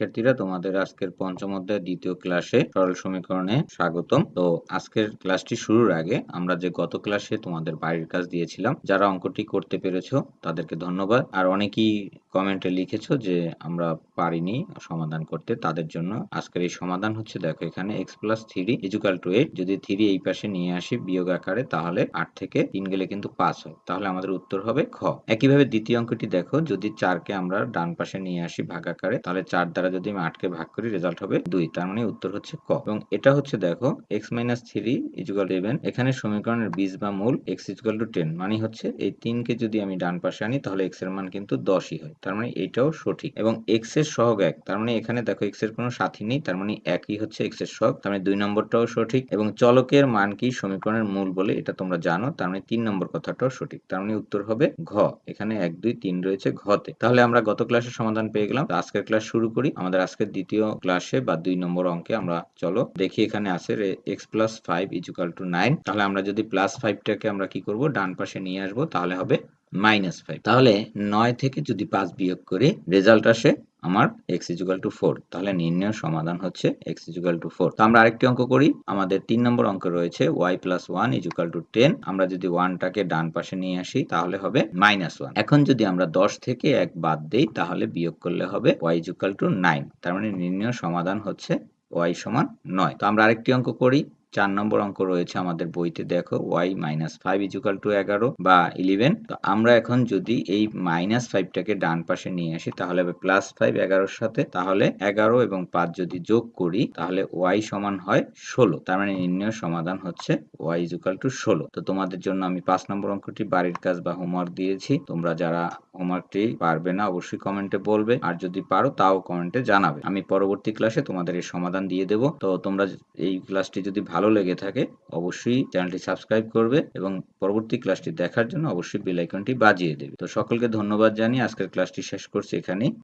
শিক্ষার্থীরা তোমাদের আজকের পঞ্চম অধ্যায়ের দ্বিতীয় ক্লাসে সরল সমীকরণে স্বাগতম। তো আজকের ক্লাসটি শুরুর আগে আমরা যে গত ক্লাসে তোমাদের বাড়ির কাজ দিয়েছিলাম, যারা অঙ্কটি করতে পেরেছো তাদেরকে ধন্যবাদ। আর অনেকেই কমেন্টে লিখেছো যে আমরা পারিনি সমাধান করতে, তাদের জন্য আজকের এই সমাধান হচ্ছে, দেখো এখানে x + 3 = 8, যদি 3 এই পাশে নিয়ে আসি বিয়োগ আকারে, তাহলে 8 থেকে 3 গেলে কিন্তু 5 হয়, তাহলে আমাদের উত্তর হবে খ। একইভাবে দ্বিতীয় অঙ্কটি দেখো, যদি 4 কে আমরা ডান পাশে নিয়ে আসি ভাগ আকারে, তাহলে 4 দ্বারা যদি আমি 8 কে ভাগ করি, রেজাল্ট হবে 2, তার মানে উত্তর হচ্ছে ক। এবং এটা হচ্ছে দেখো x - 3 = 7, এখানে সমীকরণের বীজ বা মূল x = 10, মানে হচ্ছে এই 3 কে যদি আমি ডান পাশে আনি তাহলে x এর মান কিন্তু 10ই হয়, তার মানে এটাও সঠিক। এবং x এর সহগ 1, তার মানে এখানে দেখো x এর কোনো সাথী নেই, তার মানে 1ই হচ্ছে x এর সহগ, তার মানে 2 নম্বরটাও সঠিক। এবং চলকের মান কি সমীকরণের মূল বলে এটা তোমরা জানো, তার মানে 3 নম্বর কথাটাও সঠিক, তার মানে উত্তর হবে ঘ। এখানে 1 2 3 রয়েছে ঘতে। তাহলে আমরা গত ক্লাসের সমাধান পেয়ে গেলাম। আজকের ক্লাস শুরু করি। আমাদের আজকের দ্বিতীয় ক্লাসে বা 2 নম্বর অঙ্কে আমরা চলো দেখি, এখানে আছে x + 5 = 9। তাহলে আমরা যদি +5 টাকে আমরা কি করব, ডান পাশে নিয়ে আসব, তাহলে হবে -5। তাহলে 9 থেকে যদি 5 বিয়োগ করি, রেজাল্ট আসে আমার x = 4, তাহলে নির্ণয় সমাধান হচ্ছে x = 4। তো আমরা আরেকটি অঙ্ক করি। আমাদের 3 নম্বর অঙ্ক রয়েছে y + 1 = 10। আমরা যদি 1 টাকে ডান পাশে নিয়ে আসি, তাহলে হবে -1। এখন যদি আমরা 10 থেকে 1 বাদ দেই, তাহলে বিয়োগ করলে হবে y = 9, তার মানে নির্ণয় সমাধান হচ্ছে y = 9। তো আমরা আরেকটি অঙ্ক করি। 4 নম্বর অঙ্ক রয়েছে আমাদের বইতে, দেখো y - 5 = 11 বা 11। তো আমরা এখন যদি এই -5 টাকে ডান পাশে নিয়ে আসি, তাহলে হবে +5 11 এর সাথে, তাহলে 11 এবং 5 যদি যোগ করি, তাহলে y সমান হয় 16, তার মানে নির্ণয় সমাধান হচ্ছে y = 16। তো তোমাদের জন্য আমি 5 নম্বর অঙ্কটি বাড়ির কাজ বা হোমওয়ার্ক দিয়েছি। তোমরা যারা হোমওয়ার্কটি পারবে না অবশ্যই কমেন্টে বলবে, আর যদি পারো তাও কমেন্টে জানাবে। আমি পরবর্তী ক্লাসে তোমাদের এই সমাধান দিয়ে দেব। তো তোমরা এই ক্লাসটি যদি ভালো লেগে থাকে, অবশ্যই চ্যানেলটি সাবস্ক্রাইব করবে এবং পরবর্তী ক্লাসটি দেখার জন্য অবশ্যই বেল আইকনটি বাজিয়ে দেবে। তো সকলকে ধন্যবাদ জানিয়ে আজকের ক্লাসটি শেষ করছি এখানেই।